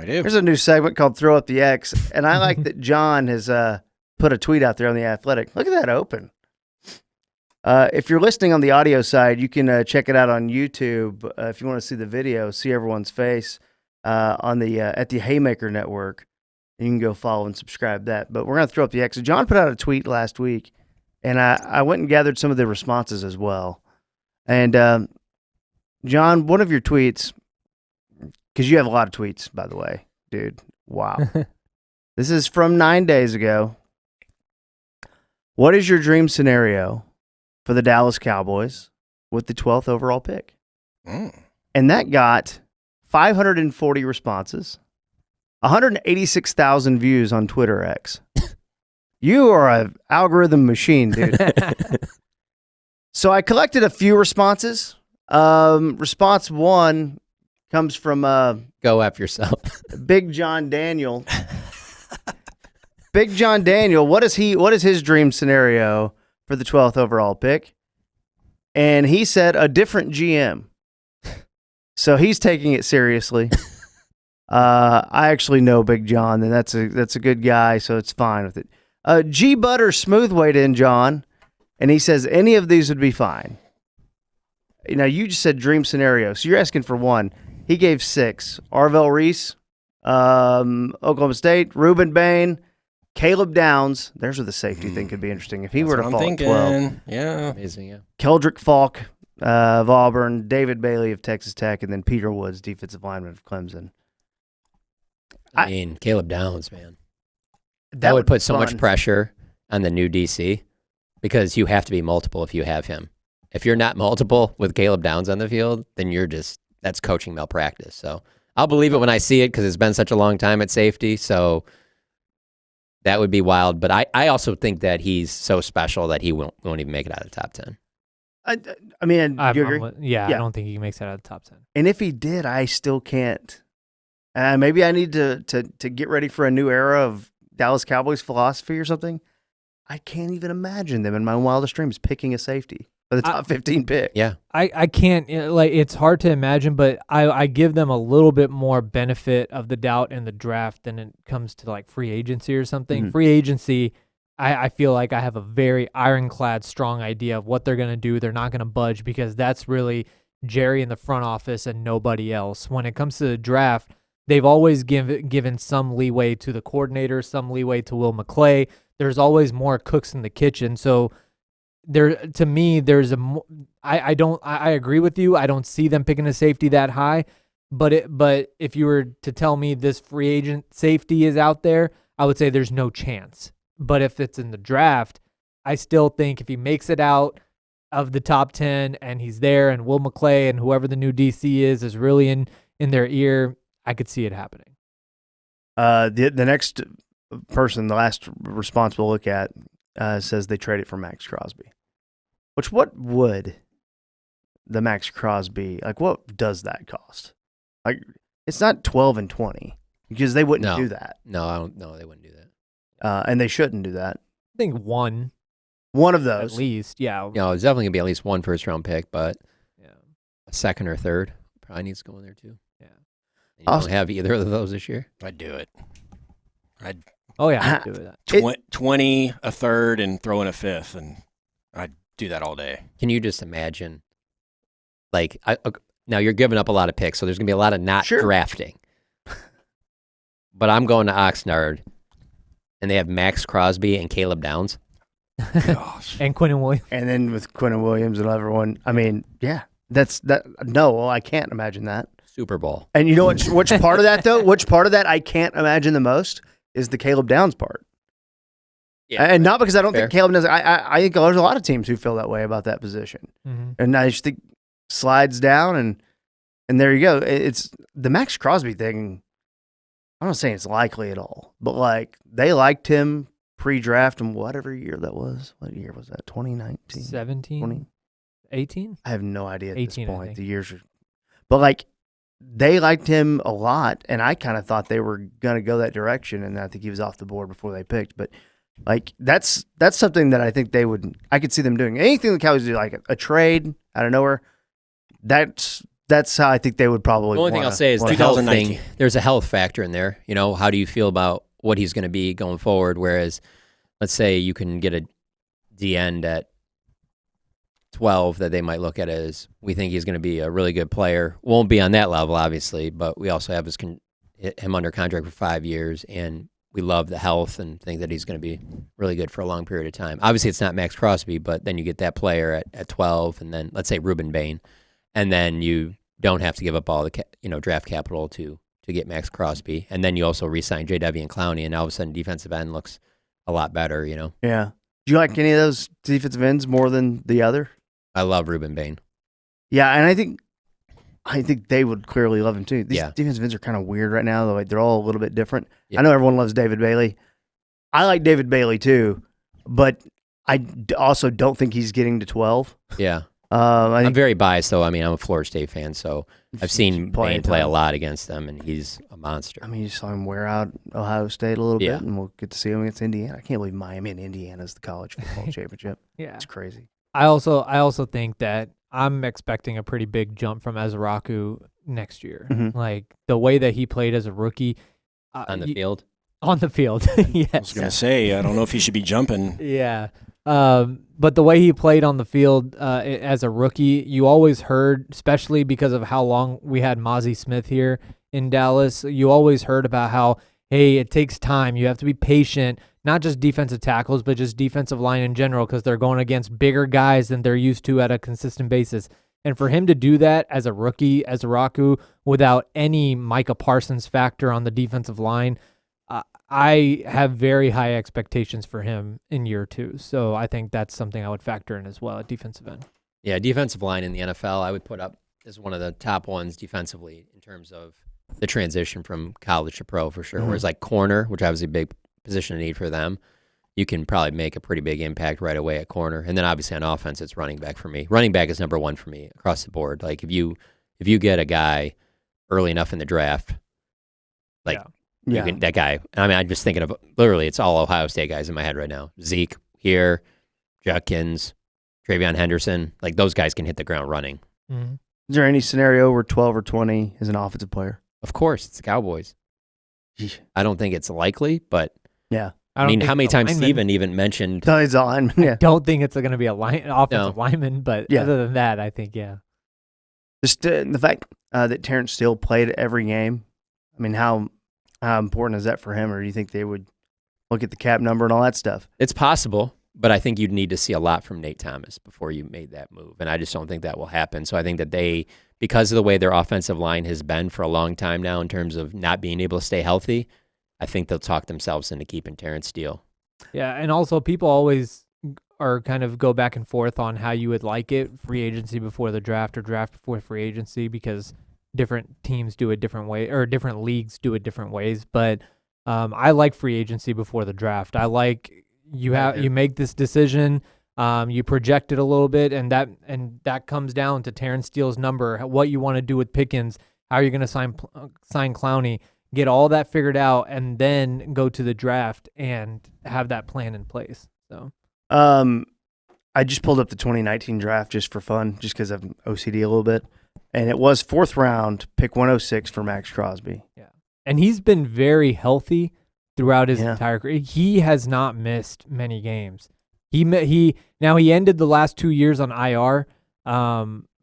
do. There's a new segment called Throw Up the X, and I like that John has put a tweet out there on The Athletic. Look at that open. If you're listening on the audio side, you can check it out on YouTube. If you want to see the video, see everyone's face on the at the Haymaker Network. You can go follow and subscribe that. But we're going to throw up the X. John put out a tweet last week, and I went and gathered some of the responses as well. And John, one of your tweets, because you have a lot of tweets, by the way, dude. Wow. This is from 9 days ago. What is your dream scenario for the Dallas Cowboys with the 12th overall pick? And that got 540 responses, 186,000 views on Twitter X. You are an algorithm machine, dude. So I collected a few responses. Response 1 comes from Go F yourself. Big John Daniel. Big John Daniel, what is his dream scenario for the 12th overall pick? And he said a different GM. So he's taking it seriously. I actually know Big John, and that's a good guy, so it's fine with it. G Butter Smooth weighed in, John, and he says any of these would be fine. Now you just said dream scenario, so you're asking for one. He gave 6. Arvell Reese, Oklahoma State, Reuben Bain, Caleb Downs. There's where the safety thing could be interesting. If he were to fall at 12. Yeah. Amazing, yeah. Keldrick Falk of Auburn, David Bailey of Texas Tech, and then Peter Woods, defensive lineman of Clemson. I mean, Caleb Downs, man. That would put so much pressure on the new DC because you have to be multiple if you have him. If you're not multiple with Caleb Downs on the field, then that's coaching malpractice. So I'll believe it when I see it because it's been such a long time at safety. So that would be wild. But I also think that he's so special that he won't even make it out of the top 10. I mean, do you agree? Yeah, I don't think he makes it out of the top 10. And if he did, I still can't. Maybe I need to get ready for a new era of Dallas Cowboys philosophy or something. I can't even imagine them in my wildest dreams picking a safety for the top 15 pick. Yeah. I can't, it's hard to imagine, but I give them a little bit more benefit of the doubt in the draft than it comes to free agency or something. Mm-hmm. Free agency, I feel like I have a very ironclad, strong idea of what they're going to do. They're not going to budge because that's really Jerry in the front office and nobody else. When it comes to the draft, they've always given some leeway to the coordinator, some leeway to Will McClay. There's always more cooks in the kitchen. So to me, I agree with you. I don't see them picking a safety that high. But if you were to tell me this free agent safety is out there, I would say there's no chance. But if it's in the draft, I still think if he makes it out of the top 10 and he's there and Will McClay and whoever the new DC is really in their ear, I could see it happening. The next person, the last response we'll look at, says they trade it for Max Crosby. What would the Max Crosby, what does that cost? It's not 12 and 20 because they wouldn't do that. No, they wouldn't do that. And they shouldn't do that. I think one of those. At least, yeah. It's definitely going to be at least one first-round pick, but a second or third probably needs to go in there too. Yeah. And you don't have either of those this year? I'd do it. I'd do that. 20, a third, and throw in a fifth, and I'd do that all day. Can you just imagine? Now you're giving up a lot of picks, so there's going to be a lot of not drafting. But I'm going to Oxnard, and they have Max Crosby and Caleb Downs. Gosh. And Quinnen Williams. And then with Quinnen Williams and everyone, I mean, yeah, that's that. No, I can't imagine that. Super Bowl. And you know which part of that, though? Which part of that I can't imagine the most is the Caleb Downs part. Yeah, and not because I don't think Caleb Downs. I think there's a lot of teams who feel that way about that position. Mm-hmm. And I just think slides down and there you go. It's the Max Crosby thing. I'm not saying it's likely at all, but they liked him pre-draft and whatever year that was. What year was that? 2019? 17? 20? 18? I have no idea at 18, this point. The years are, but they liked him a lot, and I kind of thought they were going to go that direction, and I think he was off the board before they picked. But that's something that I think I could see them doing. Anything the Cowboys do, a trade out of nowhere, that's That's how I think they would probably. The only thing I'll say is the health 2019. thing. There's a health factor in there. How do you feel about what he's going to be going forward? Whereas, let's say you can get a D end at 12 that they might look at as, we think he's going to be a really good player. Won't be on that level, obviously, but we also have him under contract for 5 years, and we love the health and think that he's going to be really good for a long period of time. Obviously, it's not Max Crosby, but then you get that player at 12, and then let's say Ruben Bain, and then you don't have to give up all the draft capital to get Max Crosby, and then you also re-sign JW and Clowney, and all of a sudden defensive end looks a lot better. Yeah. Do you like any of those defensive ends more than the other? I love Ruben Bain. Yeah, and I think they would clearly love him too. These Yeah. defensive ends are kind of weird right now. Like they're all a little bit different. Yeah. I know everyone loves David Bailey. I like David Bailey too, but I also don't think he's getting to 12. Yeah. I I'm think very biased, though. I mean, I'm a Florida State fan, so I've seen plenty Bain of play a time. lot against them, and he's a monster. I mean, you saw him wear out Ohio State a little Yeah. bit, and we'll get to see him against Indiana. I can't believe Miami and Indiana is the college football championship. Yeah. It's crazy. I also think that I'm expecting a pretty big jump from Azaraku next year. Mhm. Like the way that he played as a rookie On the field? On the field, I was yes. going to say, I don't know if he should be jumping. Yeah. But the way he played on the field as a rookie, you always heard, especially because of how long we had Mozzie Smith here in Dallas, you always heard about how, hey, it takes time. You have to be patient, not just defensive tackles, but just defensive line in general, because they're going against bigger guys than they're used to at a consistent basis. And for him to do that as a rookie, as a Raku, without any Micah Parsons factor on the defensive line, I have very high expectations for him in year 2. So I think that's something I would factor in as well at defensive end. Yeah, defensive line in the NFL, I would put up as one of the top ones defensively in terms of the transition from college to pro for sure. Mhm. Whereas like corner, which obviously a big position of need for them, you can probably make a pretty big impact right away at corner. And then obviously on offense, it's running back for me. Running back is number one for me across the board. Like if you get a guy early enough in the draft, like Yeah. that guy. I mean, I'm just thinking of literally, it's all Ohio State guys in my head right now. Zeke here, Judkins, Travion Henderson. Like those guys can hit the ground running. Mm-hmm. Is there any scenario where 12 or 20 is an offensive player? Of course, it's the Cowboys. Yeesh. I don't think it's likely, but Yeah. I mean, don't how think many it's a times lineman. Steven even mentioned? No, he's a lineman. Yeah. Don't think it's going to be a offensive No. lineman, but Yeah. other than that, I think, yeah. Just the fact that Terrence Steele played every game. I mean, how important is that for him? Or do you think they would look at the cap number and all that stuff? It's possible, but I think you'd need to see a lot from Nate Thomas before you made that move, and I just don't think that will happen. So I think that they, because of the way their offensive line has been for a long time now in terms of not being able to stay healthy, I think they'll talk themselves into keeping Terrence Steele. Yeah, and also people always are kind of go back and forth on how you would like it, free agency before the draft or draft before free agency, because different teams do it different way, or different leagues do it different ways. But I like free agency before the draft. I like you make this decision, you project it a little bit, and that comes down to Terrence Steele's number, what you want to do with Pickens, how you're going to sign Clowney, get all that figured out, and then go to the draft and have that plan in place. So, I just pulled up the 2019 draft just for fun, just because I'm OCD a little bit, and it was 4th round, pick 106 for Max Crosby. yeah, and he's been very healthy throughout his Yeah. entire career. He has not missed many games. He ended the last 2 years on IR,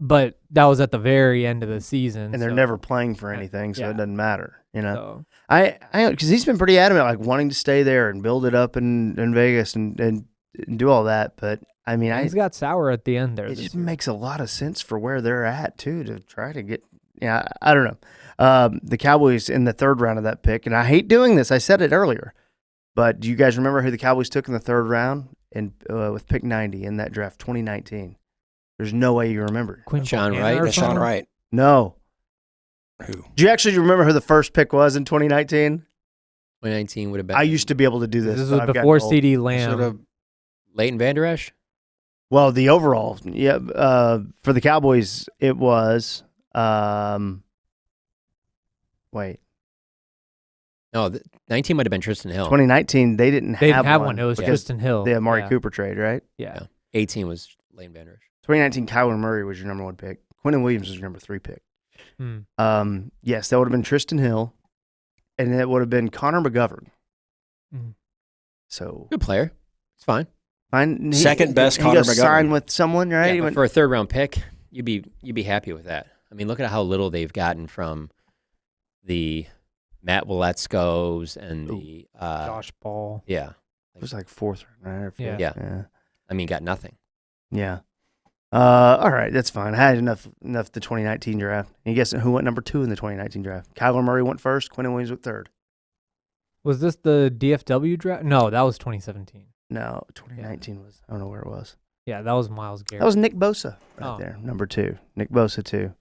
but that was at the very end of the season, And they're so- never playing for anything, so Yeah. it doesn't matter, you know. So, I because he's been pretty adamant, like wanting to stay there and build it up in Vegas and do all that. But I mean, he's got sour at the end there. it this just year. makes a lot of sense for where they're at too, to try to get. Yeah, I don't know. The Cowboys in the 3rd round of that pick, and I hate doing this. I said it earlier, but do you guys remember who the Cowboys took in the 3rd round and with pick 90 in that draft 2019? There's no way you remember. Quinn Sean Bohanna Wright? or Yeah, Sean something? Wright. No. Who? Do you actually remember who the first pick was in 2019? 2019 would have been I used to be able to do this. This but was I've gotten before old. CD Sort Lamb. of Leighton Vander Esch. Well, the overall, yeah, for the Cowboys, it was. Wait, No, 19 might have been Tristan Hill. 2019, they didn't They have didn't have one one. It was because Tristan Hill. the Amari yeah. Cooper trade, right? Yeah. Yeah. 18 was Leighton Vander Esch. 2019, Kyler Murray was your number 1 pick. Quentin Williams was your number 3 pick. Yes, that would have been Tristan Hill, and it would have been Connor McGovern. So Good player. It's fine. fine. Second best he Connor goes McGovern. sign with someone, right? Yeah, but for a 3rd round pick, you'd be happy with that. I mean, look at how little they've gotten from the Matt Waletzkos and the Josh Ball. Yeah. It was like 4th round, right? Yeah. Yeah. I mean, got nothing. Yeah. All right, that's fine. I had enough the 2019 draft. And you guessing who went number 2 in the 2019 draft? Kyler Murray went first. Quentin Williams went 3rd. Was this the DFW draft? No, that was 2017. No, 2019 was. I don't know where it was. Yeah, that was Myles Garrett. That was Nick Bosa right Oh. there, number 2. Nick Bosa 2.